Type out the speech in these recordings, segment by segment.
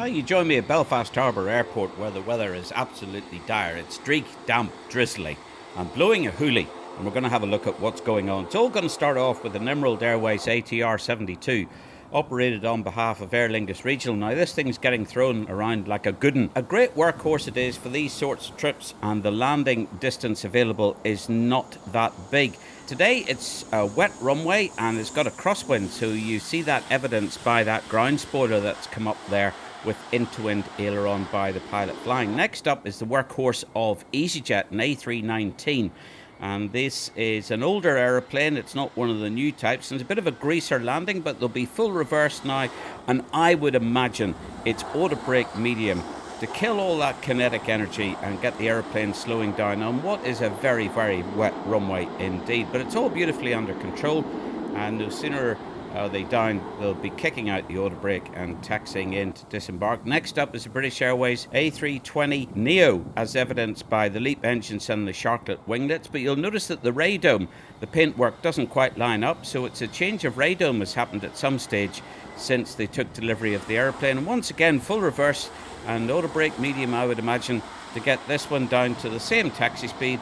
You join me at Belfast Harbour Airport, where the weather is absolutely dire. It's streak, damp, drizzly, and blowing a hoolie. And we're going to have a look at what's going on. It's all going to start off with an Emerald Airways ATR 72, operated on behalf of Aer Lingus Regional. Now, this thing's getting thrown around like a good one. A great workhorse it is for these sorts of trips, and the landing distance available is not that big. Today it's a wet runway and it's got a crosswind, so you see that evidenced by that ground spoiler that's come up there with into-wind aileron by the pilot flying. Next up is the workhorse of EasyJet, an A319. And this is an older aeroplane. It's not one of the new types. And it's a bit of a greaser landing, but there'll be full reverse now. And I would imagine it's auto brake medium to kill all that kinetic energy and get the aeroplane slowing down on what is a very, very wet runway indeed. But it's all beautifully under control. And no sooner are they down, they'll be kicking out the auto brake and taxiing in to disembark. Next up is the British Airways A320neo, as evidenced by the LEAP engines and the Sharklet winglets. But you'll notice that the radome, the paintwork doesn't quite line up, so it's a change of radome has happened at some stage since they took delivery of the aeroplane. And once again, full reverse and auto brake medium, I would imagine, to get this one down to the same taxi speed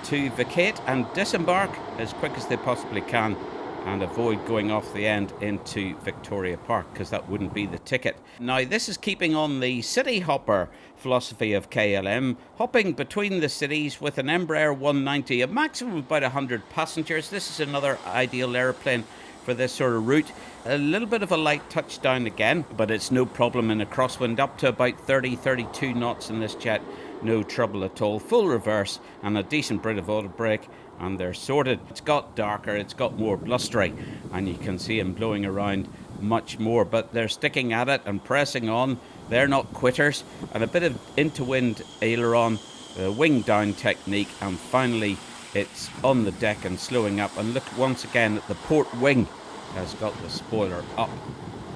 to vacate and disembark as quick as they possibly can, and avoid going off the end into Victoria Park, because that wouldn't be the ticket. Now, this is keeping on the city hopper philosophy of KLM, hopping between the cities with an Embraer 190, a maximum of about 100 passengers. This is another ideal aeroplane for this sort of route. A little bit of a light touchdown again, but it's no problem in a crosswind, up to about 30-32 knots in this jet. No trouble at all. Full reverse and a decent bit of auto brake, and they're sorted. It's got darker, it's got more blustery, and you can see them blowing around much more, but they're sticking at it and pressing on. They're not quitters. And a bit of into-wind aileron, wing down technique, and finally it's on the deck and slowing up. And look once again at the port wing has got the spoiler up.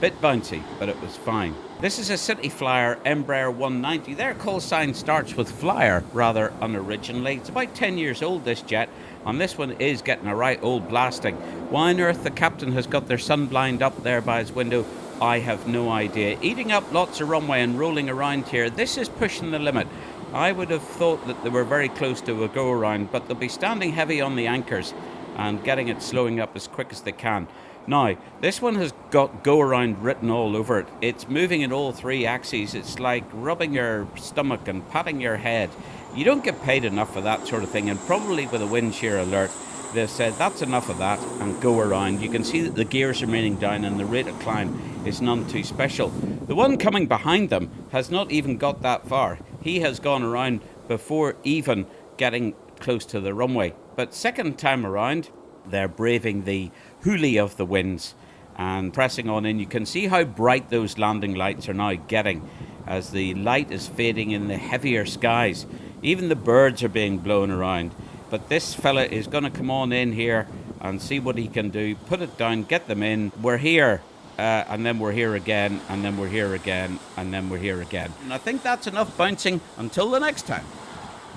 Bit bouncy, but it was fine. This is a City Flyer Embraer 190. Their call sign starts with Flyer rather unoriginally. It's about 10 years old, this jet, and this one is getting a right old blasting. Why on earth the captain has got their sunblind up there by his window, I have no idea. Eating up lots of runway and rolling around here. This is pushing the limit. I would have thought that they were very close to a go-around, but they'll be standing heavy on the anchors and getting it slowing up as quick as they can. Now, this one has got go-around written all over it. It's moving in all three axes. It's like rubbing your stomach and patting your head. You don't get paid enough for that sort of thing, and probably with a wind shear alert, they've said that's enough of that and go around. You can see that the gears are remaining down and the rate of climb is none too special. The one coming behind them has not even got that far. He has gone around before even getting close to the runway. But second time around, they're braving the hoolie of the winds and pressing on in. You can see how bright those landing lights are now getting as the light is fading in the heavier skies. Even the birds are being blown around. But this fella is going to come on in here and see what he can do. Put it down, get them in. We're here, and then we're here again, and then we're here again, and then we're here again. And I think that's enough bouncing until the next time.